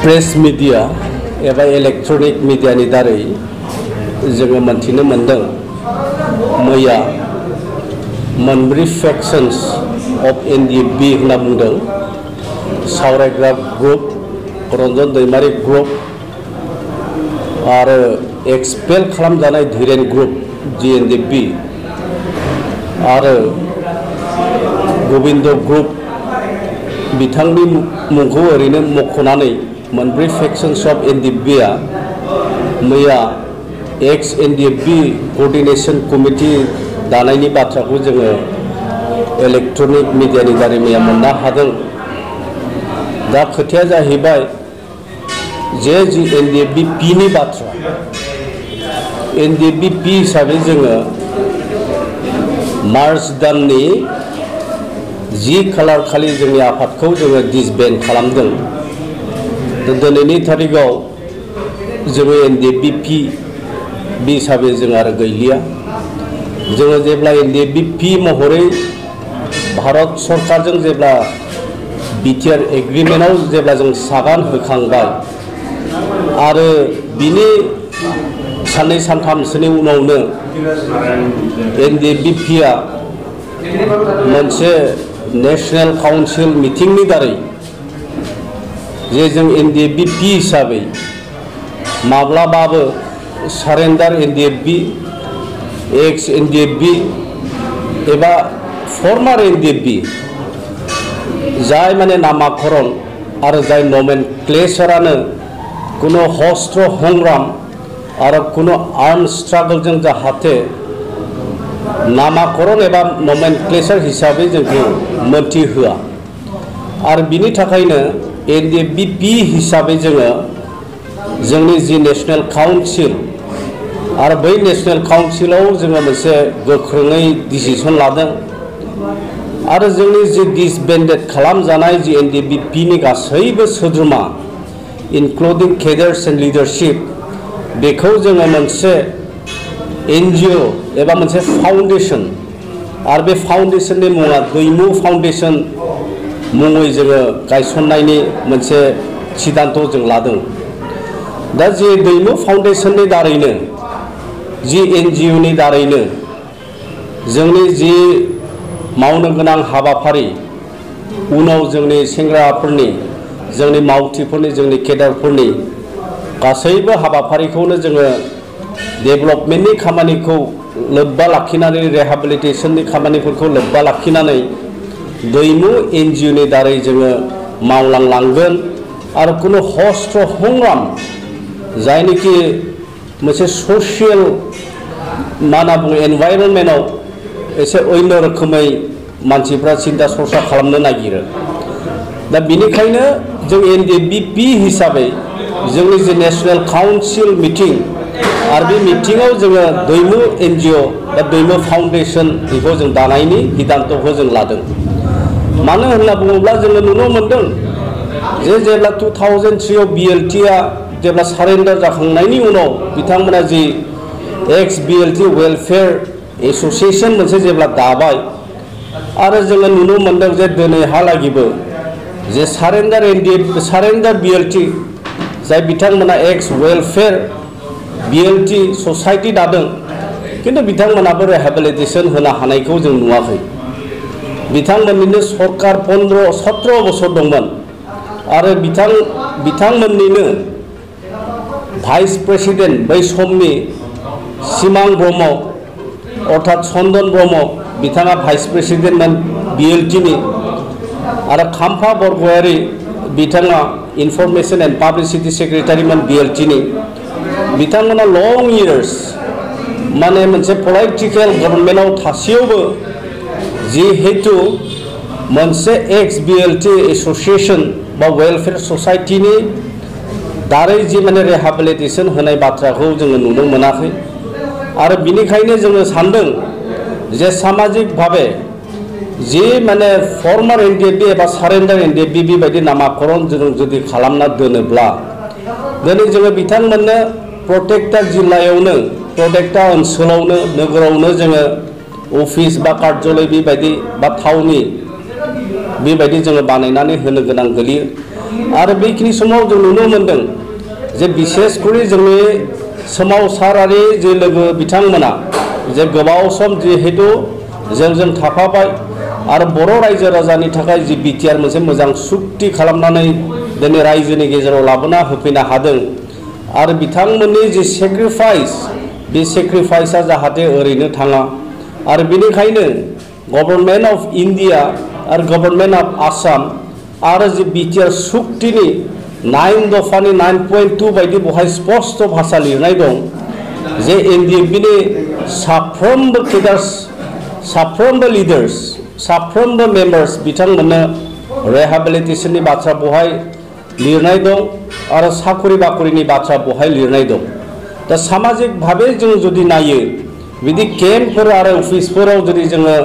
Press media एबा electronic मीडियानि दारै जोङो मोनथिनो मोनदों मैया मोनब्रै फेक्शन्स अफ एनडिएफबि होनना बुंदों सावरायग्रा ग्रुप रन्जन दैमारि ग्रुप आरो एक्सपेल खालामजानाय धीरेन ग्रुप जिएनडिएफबि आरो गोविंद ग्रुप बिथांनि मुंखौ ओरैनो मख'नानै मोनब्रै फेक्शन्स अफ एनडिएफबिआ मैया एक्स एनडिएफबि कोअर्डिनेशन कमिटि दानायनि बाथ्राखौ जोङो इलेक्ट्रनिक मीडियानि दारै मैया मोननो हादों। दा खोथाया जाहैबाय जे जि एनडिएफबि पिनि बाथ्रा एनडिएफबि पि हिसाबै जोङो मार्च दाननि 10 खालार खालि जोंनि आफादखौ जोङो डिसबेन्ड खालामदों। दिनैनि तारिखआव जोङो एनडिएफबि पि हिसाबै जों आरो गैलिया। जोङो जेब्ला एनडिएफबि पि महरै भारत सरकारजों जेब्ला बिटिआर एग्रिमेन्टआव जेब्ला जों सागान होखांबाय आरो बिनि साननै सानथामसोनि उनावनो एनडिएफबि पिआ मोनसे नेशनेल काउन्सिल मिटिंनि दारै जे जों एनडिएफबि पि हिसाबै माब्लाबाबो सारेन्डार एनडिएफबि एक्स एनडिएफबि एबा फर्मार एनडिएफबि जाय माने नामाकरण आरो जाय नमेनक्लेचारानो कुनो हस्त्र हंग्राम आरो कुनो आर्म स्ट्रागलजों जाहाथे नामाकरण एबा नमेनक्लेचार हिसाबै जोंखौ मोनथिहोआ आरो बिनि थाखायनो एनडिएफबि पि हिसाबै जोङो जोंनि जि नेशनेल काउन्सिल आरो बै नेशनेल काउन्सिलाव जोङो मोनसे गोख्रोङै डिसिसन लादों आरो जोंनि जि डिसबेन्डेड खालामजानाय जि एनडिएफबि पिनि गासैबो सोद्रोमा इनक्लुडिं केडार्स एन्ड लिडारशिप बेखौ जोङो मोनसे एनजिअ एबा मोनसे फाउन्डेसन आरो बे फाउन्डेसननि मुङा दैमु फाउन्डेसन मुङै जोङो गायसननायनि मोनसे सिद्धान्त जों लादों। दा जि दैमु फाउन्डेसननि दारैनो जि एनजिअनि दारैनो जोंनि जि मावनो गोनां हाबाफारि उनाव जोंनि सेंग्राफोरनि जोंनि मावथिफोरनि जोंनि केडारफोरनि गासैबो हाबाफारिखौनो जोङो डेभेलपमेन्टनि खामानिखौ लोब्बा लाखिनानै रिहेबिलिटेसननि खामानिफोरखौ लोब्बा लाखिनानै दैमु एनजिअनि दारै जोङो मावलांगोन आरो कुनो हस्त्र हंग्राम जायनिखि मोनसे ससियेल मा होनना बुङो एनभाइरनमेन्टआव एसे अन्य रोखोमै मानसिफ्रा सिन्था सरसा खालामनो नागिरो। दा बिनिखायनो जों एनडिएफबि पि हिसाबै जोंनि जे नेशनेल काउन्सिल मिटिं आरो बे मिटिङाव जोङो दैमु एनजिअ बा दैमु फाउन्डेसन बेखौ जों दानायनि सिद्धान्तखौ जों लादों। मानो होनना बुङोब्ला जोङो नुनो मोनदों जे जेब्ला 2003आव बिएलटिआ जेब्ला सारेन्डार जाखांनायनि उनाव बिथांमोना जि एक्स बिएलटि वेलफेयार एसोसिएशन मोनसे जेब्ला दाबाय आरो जोङो नुनो मोनदों जे दिनैहालागिबो जे सारेन्डार बिएलटि जाय बिथांमोना एक्स वेलफेयार बिएलटि ससाइटि दादों किन्तु बिथांमोनाबो रिहेबिलिटेसन होनो हानायखौ जों नुवाखै। बिथांमोननिनो सरकार 17 बोसोर दंमोन आरो बिथांमोननिनो भाइस प्रेसिडेन्ट बै समनि सिमां ब्रह्म अर्थात चन्दन ब्रह्म बिथाङा भाइस प्रेसिडेन्टमोन बिएलटिनि आरो खाम्फा बरगयारि बिथाङा इनफरमेशन एन्ड पाब्लिसिटि सेक्रेटारिमोन बिएलटिनि बिथांमोना लं इयार्स माने मोनसे पलिटिकेल गभर्नमेन्टआव थासेयावबो जिहेतु मोनसे एक्स बिएलटि एसोसिएशन बा वेलफेयार ससाइटिनि दारै जि माने रिहेबिलिटेसन होनाय बाथ्राखौ जोङो नुनो मोनाखै आरो बिनिखायनो जोङो सानदों जे सामाजिक भाबे जि माने फर्मार एनडिएफबि एबा सारेन्डार एनडिएफबि बेबायदि नामाकरण जों जुदि खालामना दोनोब्ला दिनै जोङो बिथांमोननो प्रत्येकटा जिल्लायावनो प्रत्येकटा ओनसोलावनो नोगोरावनो जोङो अफिस बा कार्यालय बेबायदि बा थावनि बेबायदि जोङो बानायनानै होनो गोनां गोलैयो आरो बेखिनि समाव जों नुनो मोनदों जे बिसेसकरि जोंनि सोमावसारारि जे लोगो बिथांमोना जे गोबाव सम जिहेतु जोंजों थाफाबाय आरो बर' रायजो राजानि थाखाय जि बिटिआर मोनसे मोजां सुक्ति खालामनानै दिनै रायजोनि गेजेराव लाबोना होफैनो हादों आरो बिथांमोननि जि सेक्रिफाइस बे सेक्रिफाइसआ जाहाथे ओरैनो थाङा आरो बेनिखायनो गभर्नमेन्ट अफ इन्डिया आरो गभर्नमेन्ट अफ आसाम आरो जि बिटिआर सुक्तिनि 9 दफानि 9.2 बायदि बहाय स्पष्ट भाषा लिरनाय दं जे एनडिएफबिनि साफ्रोमबो केडार्स साफ्रोमबो लिडार्स साफ्रोमबो मेम्बार्स बिथांमोननो रिहेबिलिटेशननि बाथ्रा बहाय लिरनाय दं आरो साखरि बाखरिनि बाथ्रा बहाय लिरनाय दं दा सामाजिक भाबे जों जुदि नायो बिदि केम्पफोर आरो अफिसफोराव जुदि जोङो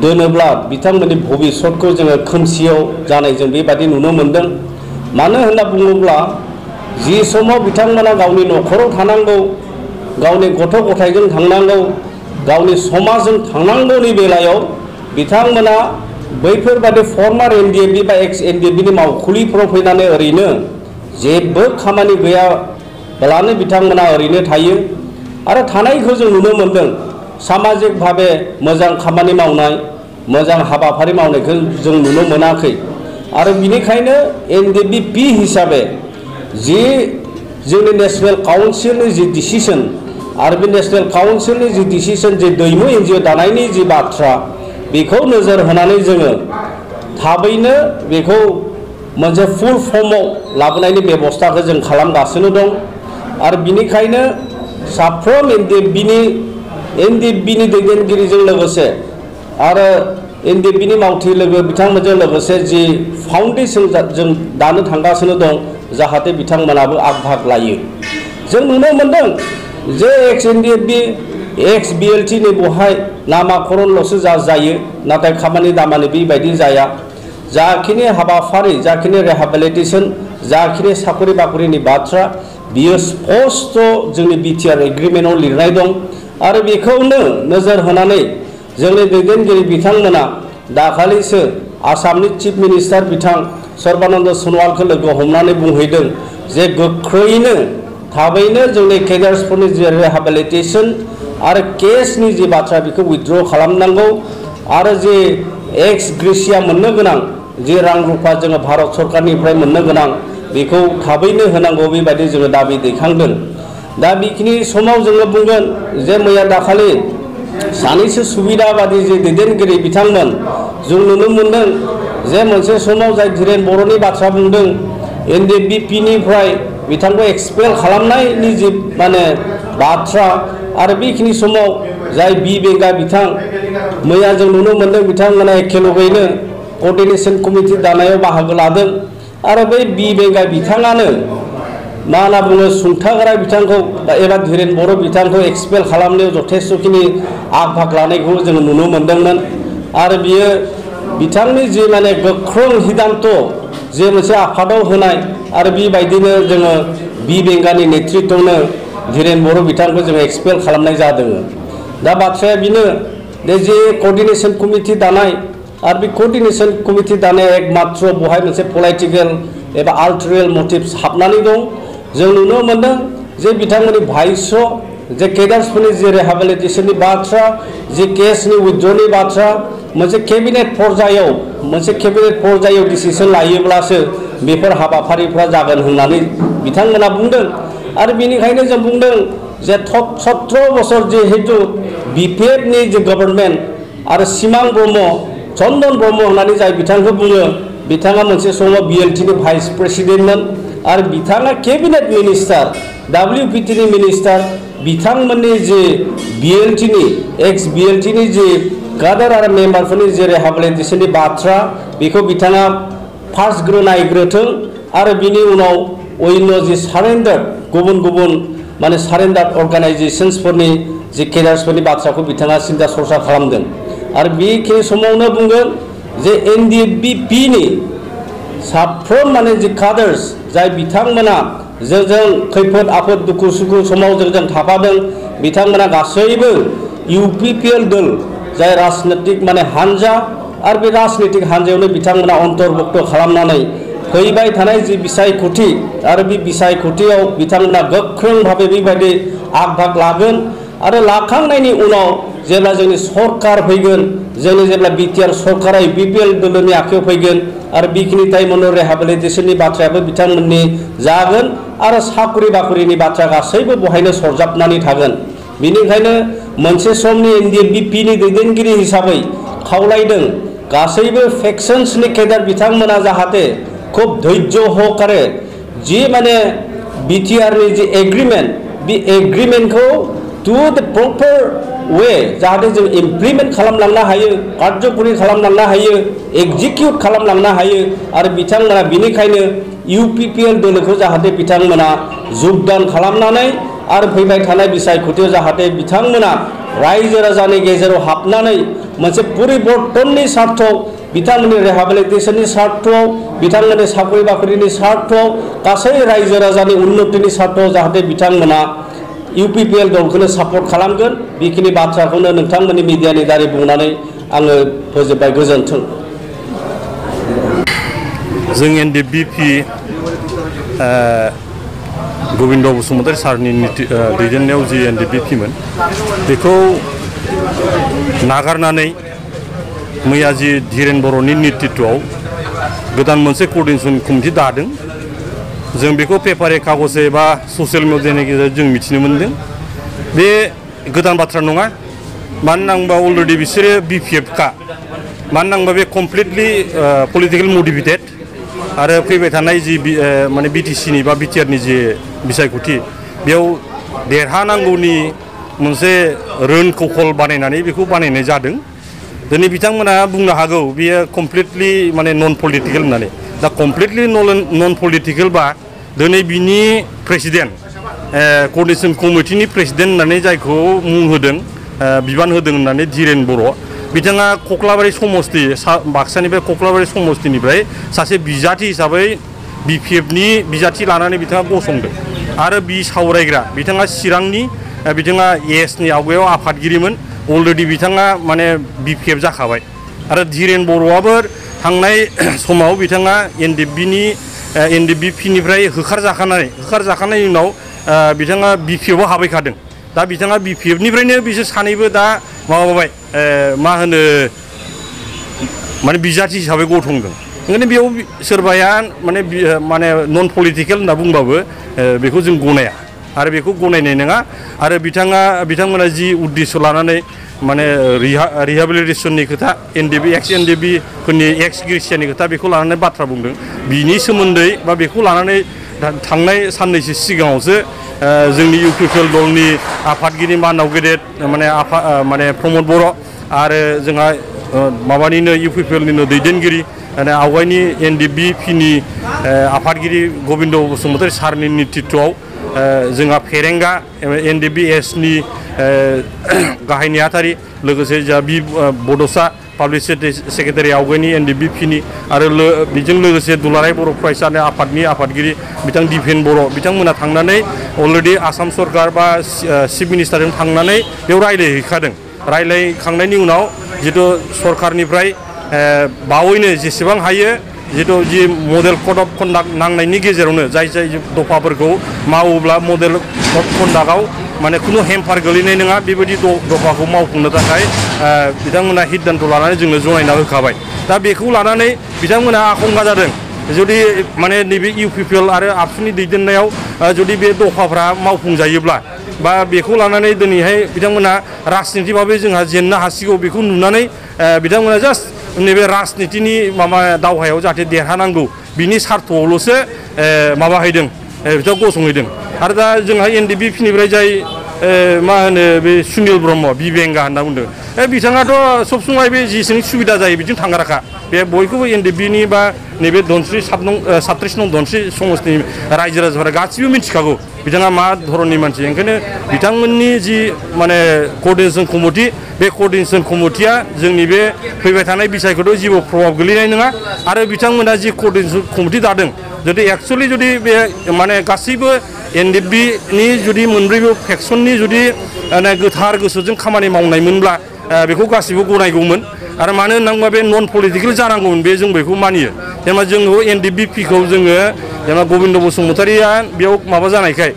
दोनोब्ला बिथांमोननि भबिष्यतखौ जोङो खोमसियाव जानाय जों बेबादि नुनो मोनदों मानो होनना बुङोब्ला जि समाव बिथांमोना गावनि न'खराव थानांगौ गावनि गथ' गथायजों थांनांगौ गावनि समाजजों थांनांगौनि बेलायाव बिथांमोना बैफोरबादि फर्मार एनडिएफबि बा एक्स एनडिएफबिनि मावखुलिफोराव फैनानै ओरैनो जेबो खामानि गैयाब्लानो बिथांमोना ओरैनो थायो आरो थानायखौ जों नुनो मोनदों सामाजिक भाबे मोजां खामानि मावनाय मोजां हाबाफारि मावनायखौ जों नुनो मोनाखै आरो बिनिखायनो एनडिएफबि पि हिसाबै जि जोंनि नेशनेल काउन्सिलनि जि डिसिसन आरो बे नेशनेल काउन्सिलनि जि डिसिसन जे दैमु एनजिअ दानायनि जि बाथ्रा बेखौ नोजोर होनानै जोङो थाबैनो बेखौ मोनसे फुल फर्मआव लाबोनायनि बेबस्थाखौ जों खालामगासिनो दं आरो बिनिखायनो साफ्रोम एनडिएफबिनि दैदेनगिरिजों लोगोसे आरो एनडिएफबिनि मावथि लोगो बिथांमोनजों लोगोसे जि फाउन्डेसन जों दानो थांगासिनो दं जाहाथे बिथांमोनाबो आग भाग लायो जों नुनो मोनदों जे एक्स एनडिएफबि एक्स बिएलटिनि बहाय नामाकरणल'सो जायो नाथाय खामानि दामानि बेबायदि जाया जाखिनि हाबाफारि जाखिनि रिहेबिलिटेशन जाखिनि साखरि बाखरिनि बाथ्रा बियो स्पष्ट जोंनि बिटिआर एग्रिमेन्टआव लिरनाय दं आरो बेखौनो नोजोर होनानै जोंनि दैदेनगिरि बिथांमोना दाखालिसो आसामनि चिफ मिनिस्टार बिथां सर्बानन्द सन'वालखौ लोगो हमनानै बुंहैदों जे गोख्रैनो थाबैनो जोंनि केडार्सफोरनि जि रिहेबिलिटेशन आरो केसनि जि बाथ्रा बेखौ उइथड्र खालामनांगौ आरो जि एक्स ग्रेसिया मोननो गोनां जि रां रुफा जोङो भारत सरकारनिफ्राय मोननो गोनां बेखौ थाबैनो होनांगौ बेबायदि जोङो दाबि दैखांदों दा बेखिनि समाव जोङो बुंगोन जे मैया दाखालि सानैसो सुबिदाबादि जे दैदेनगिरि बिथांमोन जों नुनो मोनदों जे मोनसे समाव जाय धीरेन बर'नि बाथ्रा बुंदों एनडिएफबि पिनिफ्राय बिथांखौ एक्सपेल खालामनायनि जि माने बाथ्रा आरो बेखिनि समाव जाय बि बेंगा बिथां मैया जों नुनो मोनदों बिथांमोना एखेलगैनो कर्डिनेशन कमिटि दानायाव बाहागो लादों आरो बै बि बेंगा बिथाङानो मा होनना बुङो सुंथाग्रा बिथांखौ एबा धीरेन बर' बिथांखौ एक्सपेल खालामनायाव जथेस्थखिनि आग भाग लानायखौ जों नुनो मोनदोंमोन आरो बियो बिथांनि जि माने गोख्रों हिदान्त जे मोनसे आफादाव होनाय आरो बेबायदिनो जोङो बि बेंगानि नेतृत्वनो धीरेन बर' बिथांखौ जोङो एक्सपेल खालामनाय जादों दा बाथ्राया बेनो जे कर्डिनेशन कमिटि दानाय आरो बे कर्डिनेशन कमिटि दानाया एकमात्र बहाय मोनसे पलिटिकेल एबा आल्ट्रियेल मटिभ्स हाबनानै दं जों नुनो मोनदों जे बिथांमोननि भाइस जे केडार्सफोरनि जि रिहेबिलिटेशननि बाथ्रा जि केसनि उइथड्रनि बाथ्रा मोनसे केबिनेट पर्यायाव डिसिसन लायोब्लासो बेफोर हाबाफारिफ्रा जागोन होननानै बिथांमोना बुंदों आरो बेनिखायनो जों बुंदों जे 17 बोसोर जिहेतु बिपिएफनि जे गभर्नमेन्ट आरो सिमां ब्रह्म चन्दन ब्रह्म होननानै जाय बिथांखौ बुङो बिथाङा मोनसे समाव बिएलटिनि भाइस प्रेसिडेन्टमोन आरो बिथाङा केबिनेट मिनिस्टार डब्लिउपिटिनि मिनिस्टार बिथांमोननि जे बिएलटिनि एक्स बिएलटिनि जे काडार आरो मेम्बारफोरनि जे रिहेबिलिटेशननि बाथ्रा बेखौ बिथाङा फार्स्ट नायग्रोथों आरो बिनि उनाव अन्य जि सारेन्डार गुबुन माने सारेन्डार अर्गानाइजेशन्सफोरनि जि केडार्सफोरनि बाथ्राखौ बिथाङा सिन्था सरसा खालामदों आरो बेखिनि समावनो बुंगोन जे एनडिएफबि पिनि साफ्रोम माने जि काडार्स जाय बिथांमोना जोंजों खैफोद आफोद दुखु सुखु समाव जोंजों थाफादों बिथांमोना गासैबो इउपिपिएल दल जाय राजनीतिक माने हान्जा आरो बे राजनीतिक हान्जायावनो बिथांमोना अन्तर्भुक्त खालामनानै फैबाय थानाय जि बिसायख'थि आरो बे बिसायख'थियाव बिथांमोना गोख्रों भाबे बेबायदि आग भाग लागोन आरो लाखांनायनि उनाव जेब्ला जोंनि सरकार फैगोन जोंनि जेब्ला बिटिआर सरकारा इउपिपिएल दोलोनि आखायाव फैगोन आरो बेखिनि टाइमावनो रिहेबिलिटेसननि बाथ्रायाबो बिथांमोननि जागोन आरो साख्रि बाख्रिनि बाथ्रा गासैबो बहायनो सरजाबनानै थागोन। बेनिखायनो मोनसे समनि एनडिएफबिनि दैदेनगिरि हिसाबै खावलायदों गासैबो फेक्शन्सनि केडार बिथांमोना जाहाथे खूब धैर्य सहकारे जि माने बिटिआरनि जि एग्रीमेंट बे एग्रीमेंटखौ टू द प्रपर वे जाहाथे जों इमप्लिमेंट खालामलांनो हायो कार्यकरि खालामलांनो हायो एक्जिक्यूट खालामलांनो हायो आरो बिथांमोना बिनिखायनो इउपिपिएल दोलोखौ जाहाथे बिथांमोना योगदान खालामनानै आरो फैबाय थानाय बिसायख'थियाव जाहाथे बिथांमोना रायजो राजानि गेजेराव हाबनानै मोनसे परिबर्तननि स्वार्थआव बिथांमोननि रिहेबिलिटेसननि स्वार्थआव बिथांमोननि साख्रि बाख्रिनि स्वार्थआव गासै रायजो राजानि उन्नतिनि स्वार्थआव जाहाथे बिथांमोना इउपिपिएल दलखौनो सापर्ट खालामगोन बेखिनि बाथ्राखौनो नोंथांमोननि मिडियानि दारै बुंनानै आङो फोजोबबाय। गोजोन्थों। जों एनडिएफबि गोविंद बसुमतारी सारनि दैदेननायाव जि एनडिएफबिमोन बेखौ नागारनानै मैया जि धीरेन बर'नि नेतृत्वआव गोदान मोनसे कोअर्डिनेशन कमिटि दादों। जों बेखौ पेपारे कागजे बा ससियेल मिडियानि गेजेरजों जों मिथिनो मोनदों। बे गोदान बाथ्रा नङा, मानो होनबा अलरेडि बिसोरो बिपिएफखा, मानो होनबा बे कमप्लिटलि पलिटिकेल मटिभेटेड आरो फैबाय थानाय जि माने बिटिसिनि बा बिटिआरनि जि बिसायख'थि बेयाव देरहानांगौनि मोनसे रोन कौशल बानायनानै बेखौ बानायनाय जादों। दिनै बिथांमोना बुंनो हागौ बेयो कमप्लिटलि माने नन पलिटिकेल होननानै। दा कमप्लिटलि नन पलिटिकेल बा दिनै बिनि प्रेसिडेन्ट कोअर्डिनेशन कमिटिनि प्रेसिडेन्ट होननानै जायखौ मुं होदों बिबान होदों होननानै धीरेन बर' बिथाङा कक्लाबारि समस्ति बाक्सानिफ्राय कक्लाबारि समस्तिनिफ्राय सासे बिजाथि हिसाबै बिपिएफनि बिजाथि लानानै बिथाङा गसंदों आरो बि सावरायग्रा बिथाङा चिरांनि बिथाङा एसनि आवगायाव आफादगिरिमोन। अलरेडि बिथाङा माने बिपिएफ जाखाबाय आरो धीरेन बर'आबो थांनाय समाव बिथाङा एनडिएफबिनिफ्राय होखारजाखानायनि उनाव बिथाङा बिपिएफआव हाबैखादों। दा बिथाङा बिपिएफनिफ्रायनो बिसोर सानैबो दा माबाबाय मा होनो माने बिजाथि हिसाबै गसंदों। ओंखायनो बेयाव सोरबाया माने नन पलिटिकेल होनना बुंबाबो बेखौ जों गनाया आरो बेखौ गनायनाय नङा। आरो बिथांमोना जि उद्देश्य लानानै माने रिहेबिलिटेसननि खोथा एक्स एनडिएफबिफोरनि एक्स ग्रेसियानि खोथा बेखौ लानानै बाथ्रा बुंदों। बिनि सोमोन्दै बा बेखौ लानानै थांनाय साननैसो सिगाङावसो जोंनि इउपिपिएल दलनि आफादगिरि मानाव गेदेर माने प्रमद बर' आरो जोंहा माबानिनो इउपिपिएलनिनो दैदेनगिरि आवगायनि एनडिएफबिनि आफादगिरि गोविंद बसुमतारी सारनि नेतृत्वआव जोंहा फेरेंगा एनडिएफबि एसनि गाहाय नेहाथारि लोगोसे जोंहा बड'सा पाब्लिक सेक्रेटारि आवगायनि एनडिएफबिनि आरो बेजों लोगोसे दुलाराय बर' फरायसा आफादनि आफादगिरि बिथां दिपेन बर' बिथांमोना थांनानै अलरेडि आसाम सरकार बा चिफ मिनिस्टारजों थांनानै बेयाव रायज्लायहैखादों। रायज्लायखांनायनि उनाव जितु सरकारनिफ्राय बावैनो जेसेबां हायो जितु जि मडेल कड अफ कन्डाक्ट नांनायनि गेजेरावनो जाय दफाफोरखौ मावोब्ला मडेल कड कन्डाक्टआव माने खुनु हेम्पार गोलैनाय नङा बेबायदि दफाखौ मावफुंनो थाखाय बिथांमोना सिद्धान्त लानानै जोंनो जनायना होखाबाय। दा बेखौ लानानै बिथांमोना आशंका जादों जुदि माने नैबे इउपिपिएल आरो आबसुनि दैदेननायाव जुदि बे दफाफ्रा मावफुंजायोब्ला बा बेखौ लानानै दिनैहाय बिथांमोना राजनिति भाबै जोंहा जेननो हासिगौ बेखौ नुनानै बिथांमोना जास्ट नैबे राजनितिनि दावहायाव जाहाथे देरहानांगौ बिनि सार्थआवल'सो माबाहैदों बिथाङा गसंहैदों। आरो दा जोंहा एनडिएफबिनिफ्राय जाय मा होनो बे सुनिल ब्रह्म बिबेंगा होनना बुंदों बिथाङाथ' सब समाय बे जेसेबां सुबिदा जायो बिथिं थांग्राखा। बे बयखौबो एनडिएफबिनि बा नैबे धनस्रि 37 नं धनस्रि समस्तिनि रायजो राजाफोरा गासिबो मिथिखागौ बिथाङा मा धरननि मानसि। ओंखायनो बिथांमोननि जि माने कोअर्डिनेशन कमिटि बे कोअर्डिनेशन कमिटिया जोंनि बे फैबाय थानाय बिसायख'थियाव जेबो प्रभाब गोलैनाय नङा। आरो बिथांमोना जि कोअर्डिनेशन कमिटि दादों जुदि एक्सुवेलि जुदि बे माने गासैबो एनडिएफबिनि जुदि मोनब्रैबो फेक्सननि जुदि गोथार गोसोजों खामानि मावनायमोनब्ला बेखौ गासिबो गनायगौमोन आरो मानो होनना बुङोबा बे नन पलिटिकेल जानांगौमोन बे जों बेखौ मानियो जेनेबा जोङो NDBP-खौ जोङो जेनेबा गबिन्द बसुमतारिया बेयाव माबा जानायखाय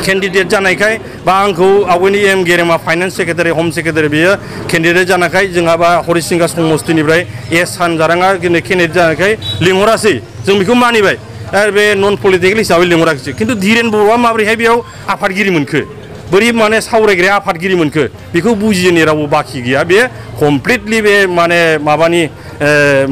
केन्डिडेट जानायखाय बा आंखौ आवगायनि एम गेरेमा फाइनान्स सेक्रेटारि हम सेक्रेटारि बेयो केन्डिडेट जानायखाय जोंहा बा हरिसिंगा समस्तिनिफ्राय एस सानजाराङा केन्डिडेट जानायखाय लिंहरासै जों बेखौ मानिबाय आरो बे नन पलिटिकेल हिसाबै लिंहराखिसै खिन्थु धीरेन बर'आ माबोरैहाय बेयाव आफादगिरि मोनखो बोरै माने सावरायग्राया आफादगिरि मोनखो बेखौ बुजिनो रावबो बाखि गैया बे कमप्लिटलि बे माने माबानि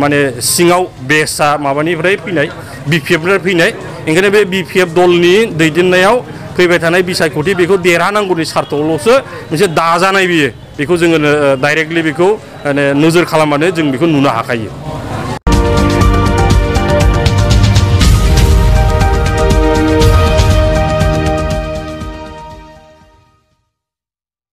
माने सिङाव बेसआ माबानिफ्राय फैनाय BPF-निफ्राय फैनाय ओंखायनो बे BPF दलनि दैदेननायाव फैबाय थानाय बिसायख'थि बेखौ देरहानांगौनि सार्थआवल'सो मोनसे दाजानाय बेयो बेखौ जोङो डाइरेक्टलि बेखौ नोजोर खालामबानो जों बेखौ नुनो हाखायो